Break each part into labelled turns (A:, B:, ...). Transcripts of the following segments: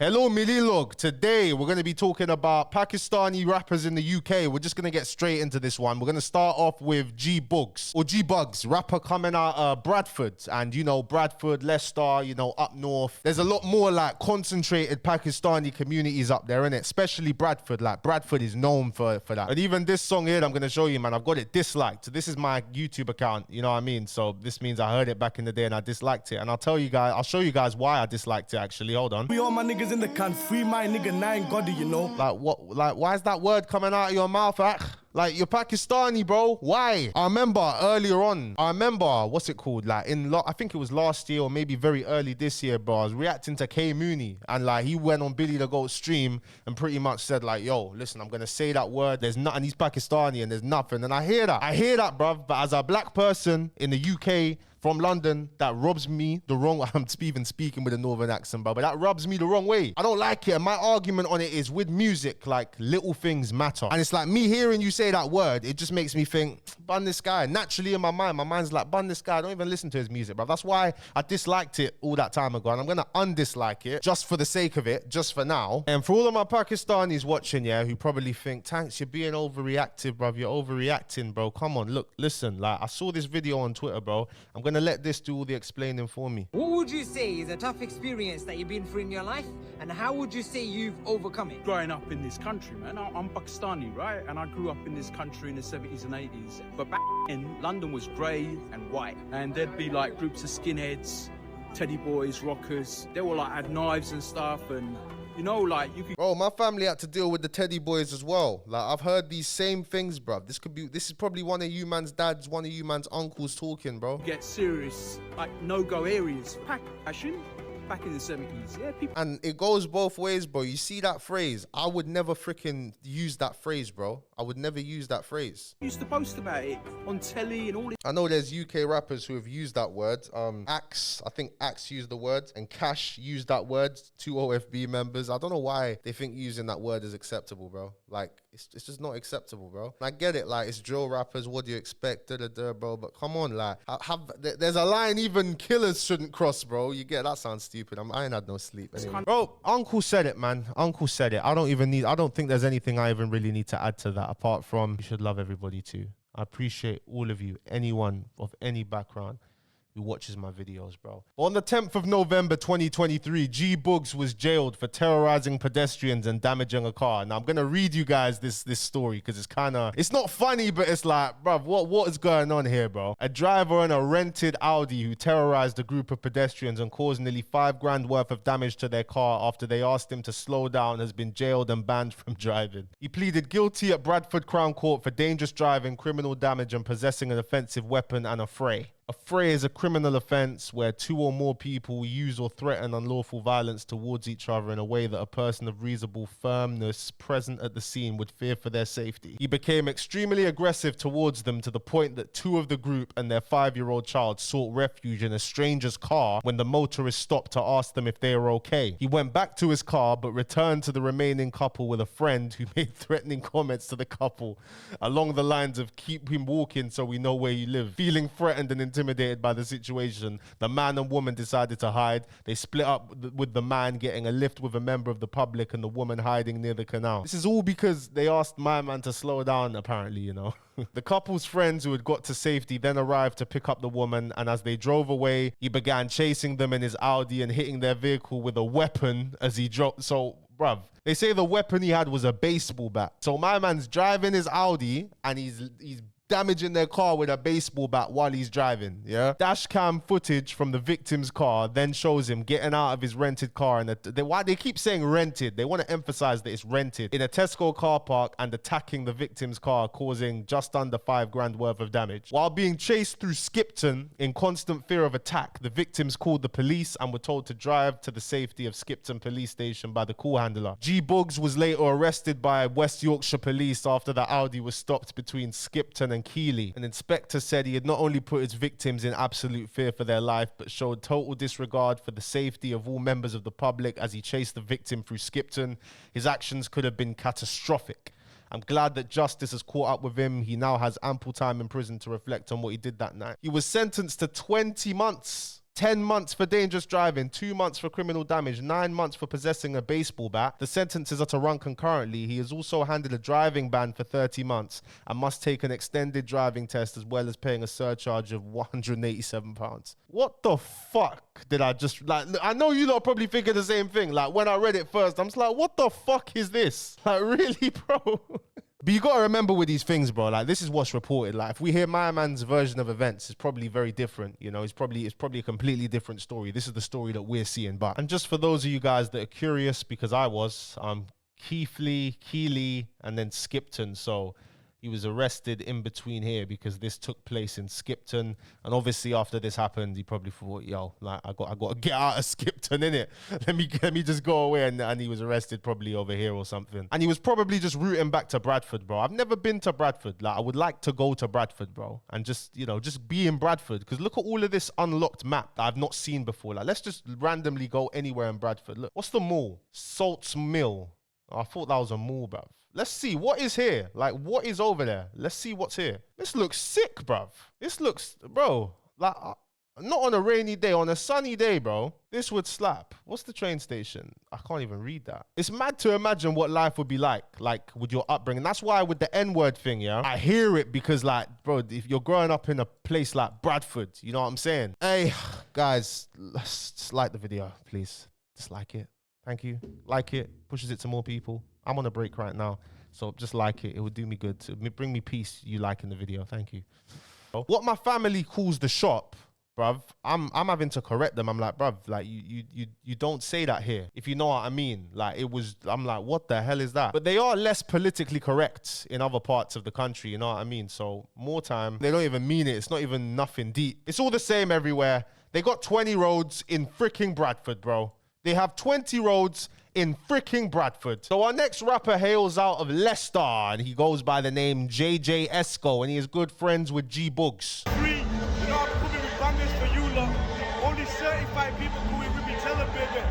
A: Hello Mililog, today we're going to be talking about Pakistani rappers in the UK. We're just going to get straight into this one. We're going to start off with G Bugz, or G Bugz, rapper coming out Bradford. And you know, Bradford, Leicester, you know, up north. There's a lot more like concentrated Pakistani communities up there, innit? Especially Bradford. Like Bradford is known for that. And even this song here that I'm going to show you, man, I've got it disliked. So this is my YouTube account, you know what I mean? So this means I heard it back in the day and I disliked it. And I'll show you guys why I disliked it actually. Hold on.
B: We all my niggas in the can free my nigga nine goddy, you know.
A: Like what? Like why is that word coming out of your mouth? Like you're Pakistani, bro. Why? I remember earlier on. What's it called? Like I think it was last year or maybe very early this year, bro. I was reacting to K Mooney and like he went on Billy the Goat stream and pretty much said like, "Yo, listen, I'm gonna say that word. There's nothing. He's Pakistani and there's nothing." And I hear that, bro. But as a black person in the UK. From London, that rubs me the wrong way. I'm even speaking with a northern accent, bro, but that rubs me the wrong way. I don't like it. And my argument on it is with music, like little things matter. And it's like me hearing you say that word, it just makes me think, bun this guy. Naturally in my mind's like, bun this guy. I don't even listen to his music, bro. That's why I disliked it all that time ago. And I'm going to undislike it just for the sake of it, just for now. And for all of my Pakistanis watching, yeah, who probably think, Tankz, you're being overreactive, bro. You're overreacting, bro. Come on, look, listen. Like I saw this video on Twitter, bro. I'm going to let this do all the explaining for me.
C: What would you say is a tough experience that you've been through in your life, and how would you say you've overcome it?
D: Growing up in this country, man, I'm Pakistani, right? And I grew up in this country in the 70s and 80s. But back in London was grey and white, and there'd be like groups of skinheads, teddy boys, rockers. They were like had knives and stuff, and you know, like you could.
A: Bro, my family had to deal with the teddy boys as well. Like I've heard these same things, bro. This is probably one of you man's dads, one of you man's uncles talking, bro.
D: Get serious, like no-go areas. Passion. Back in the 70s, yeah, people.
A: And it goes both ways, bro. You see that phrase? I would never freaking use that phrase, bro. I would never use that phrase.
D: Used to post about it on telly and all this.
A: I know there's UK rappers who have used that word. Axe, I think Axe used the word, and Cash used that word. 2 OFB members. I don't know why they think using that word is acceptable, bro. Like, it's just not acceptable, bro. I get it, like, it's drill rappers, what do you expect, bro, but come on, like, there's a line even killers shouldn't cross, bro. You get, that sounds stupid. I ain't had no sleep anyway. Bro, Uncle said it, man. Uncle said it. I don't think there's anything I even really need to add to that, apart from you should love everybody too. I appreciate all of you, anyone of any background who watches my videos, bro. On the 10th of November 2023, G Bugz was jailed for terrorizing pedestrians and damaging a car. Now I'm gonna read you guys this story because it's not funny, but it's like, bro, what is going on here, bro? A driver in a rented Audi who terrorized a group of pedestrians and caused nearly £5,000 worth of damage to their car after they asked him to slow down has been jailed and banned from driving. He pleaded guilty at Bradford Crown Court for dangerous driving, criminal damage, and possessing an offensive weapon and a fray. A fray is a criminal offence where 2 or more people use or threaten unlawful violence towards each other in a way that a person of reasonable firmness present at the scene would fear for their safety. He became extremely aggressive towards them to the point that 2 of the group and their 5-year-old child sought refuge in a stranger's car when the motorist stopped to ask them if they were okay. He went back to his car but returned to the remaining couple with a friend who made threatening comments to the couple along the lines of "keep him walking so we know where you live." Feeling threatened and intimidated by the situation, the man and woman decided to hide. They split up with the man getting a lift with a member of the public and the woman hiding near the canal. This is all because they asked my man to slow down, apparently, you know. The couple's friends who had got to safety then arrived to pick up the woman, and as they drove away, he began chasing them in his Audi and hitting their vehicle with a weapon as he drove. So, bruv, they say the weapon he had was a baseball bat. So my man's driving his Audi and he's damaging their car with a baseball bat while he's driving, yeah? Dash cam footage from the victim's car then shows him getting out of his rented car, and why they keep saying rented, they want to emphasize that it's rented, in a Tesco car park and attacking the victim's car, causing just under £5,000 worth of damage. While being chased through Skipton in constant fear of attack, the victims called the police and were told to drive to the safety of Skipton police station by the call handler. G Bugz was later arrested by West Yorkshire police after the Audi was stopped between Skipton and Keighley. An inspector said he had not only put his victims in absolute fear for their life, but showed total disregard for the safety of all members of the public as he chased the victim through Skipton. His actions could have been catastrophic. I'm glad that justice has caught up with him. He now has ample time in prison to reflect on what he did that night. He was sentenced to 20 months 10 months for dangerous driving, 2 months for criminal damage, 9 months for possessing a baseball bat. The sentences are to run concurrently. He is also handed a driving ban for 30 months and must take an extended driving test as well as paying a surcharge of £187. What the fuck did I just, like, I know you lot probably thinking the same thing. Like, when I read it first, I'm just like, what the fuck is this? Like, really, bro? But you gotta remember with these things, bro, like, this is what's reported. Like, if we hear my man's version of events, it's probably very different. You know, it's probably a completely different story. This is the story that we're seeing. But, and just for those of you guys that are curious, because I was, Keighley, and then Skipton. So he was arrested in between here because this took place in Skipton. And obviously after this happened, he probably thought, yo, like, I got to get out of Skipton, innit? Let me just go away. And he was arrested probably over here or something. And he was probably just rooting back to Bradford, bro. I've never been to Bradford. Like, I would like to go to Bradford, bro. And just, you know, just be in Bradford. Because look at all of this unlocked map that I've not seen before. Like, let's just randomly go anywhere in Bradford. Look, what's the mall? Salts Mill. Oh, I thought that was a mall, bruv. Let's see, what is here? Like, what is over there? Let's see what's here. This looks sick, bruv. This looks, bro, like, not on a rainy day, on a sunny day, bro. This would slap. What's the train station? I can't even read that. It's mad to imagine what life would be like with your upbringing. That's why with the N-word thing, yeah, I hear it because, like, bro, if you're growing up in a place like Bradford, you know what I'm saying? Hey, guys, let's just like the video, please. Just like it. Thank you. Like it. Pushes it to more people. I'm on a break right now, so just like it. It would do me good. To bring me peace, you liking the video. Thank you. What my family calls the shop, bruv, I'm having to correct them. I'm like, bruv, like, you don't say that here, if you know what I mean. Like, I'm like, what the hell is that? But they are less politically correct in other parts of the country, you know what I mean? So more time, they don't even mean it. It's not even nothing deep. It's all the same everywhere. They got 20 roads in freaking Bradford, bro. They have 20 roads in freaking Bradford. So our next rapper hails out of Leicester, and he goes by the name JJ Esko, and he is good friends with G Bugz.
B: Free, you know I'm coming with bangers for you lot. Only certified people coming with me, tell them, baby.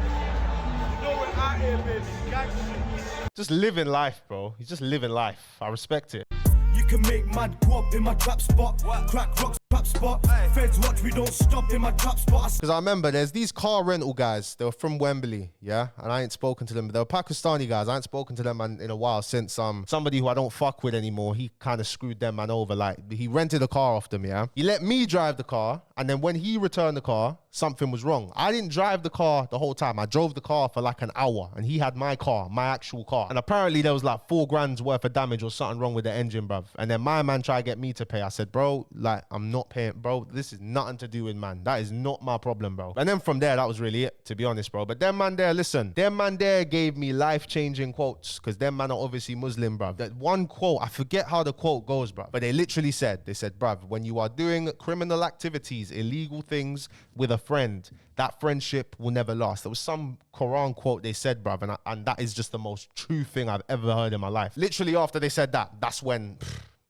B: You know we're out here, baby. Gang shit.
A: Just living life, bro. He's just living life. I respect it.
B: You can make mad go up in my trap spot. What? Crack rocks, trap spot. Hey. Feds watch, we don't stop in my trap spot.
A: Because I remember there's these car rental guys. They were from Wembley, yeah? And I ain't spoken to them. They were Pakistani guys. I ain't spoken to them in a while since somebody who I don't fuck with anymore, he kind of screwed them man over. Like, he rented a car off them, yeah? He let me drive the car, and then when he returned the car, something was wrong. I didn't drive the car the whole time. I drove the car for like an hour, and he had my car, my actual car. And apparently there was like $4,000 worth of damage or something wrong with the engine, bruv. And then my man tried to get me to pay. I said, bro, like, I'm not paying, bro. This is nothing to do with man. That is not my problem, bro. And then from there, that was really it, to be honest, bro. But them man there, listen, them man there gave me life-changing quotes, because them man are obviously Muslim, bruv. That one quote, I forget how the quote goes, bruv, but they literally said, bruv, when you are doing criminal activities, illegal things with a friend, that friendship will never last. There was some Quran quote they said, bruv, and that is just the most true thing I've ever heard in my life. Literally after they said that, that's when...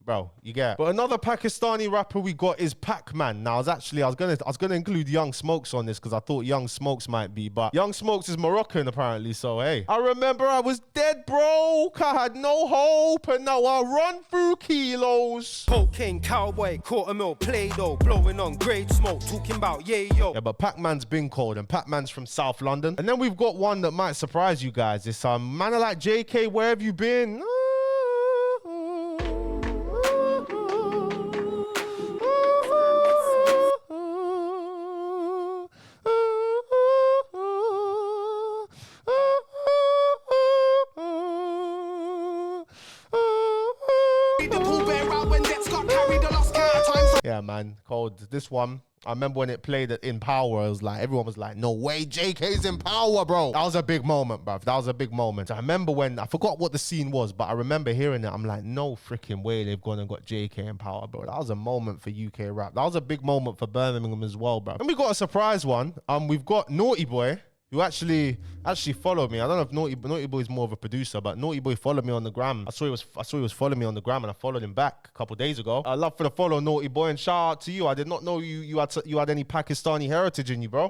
A: Bro, you get it. But another Pakistani rapper we got is Pac-Man. Now, I was gonna include Young Smokes on this because I thought Young Smokes might be, but Young Smokes is Moroccan apparently, so hey. I remember I was dead broke, I had no hope, and now I run through kilos.
B: Cocaine, cowboy, quarter mil, Play-Doh, blowing on grade smoke, talking about yayo.
A: Yeah, but Pac-Man's been called, and Pac-Man's from South London. And then we've got one that might surprise you guys. It's man like JK, where have you been? Yeah, man, cold. This one, I remember when it played in Power, it was like, everyone was like, no way, JK's in Power, bro. That was a big moment, bruv. That was a big moment. I remember when, I forgot what the scene was, but I remember hearing it. I'm like, no freaking way they've gone and got JK in Power, bro. That was a moment for UK rap. That was a big moment for Birmingham as well, bro. And we got a surprise one. We've got Naughty Boy, who actually followed me. I don't know if Naughty Boy is more of a producer, but Naughty Boy followed me on the gram. I saw he was following me on the gram, and I followed him back a couple of days ago. I'd love for the follow, Naughty Boy, and shout out to you. I did not know you had any Pakistani heritage in you, bro.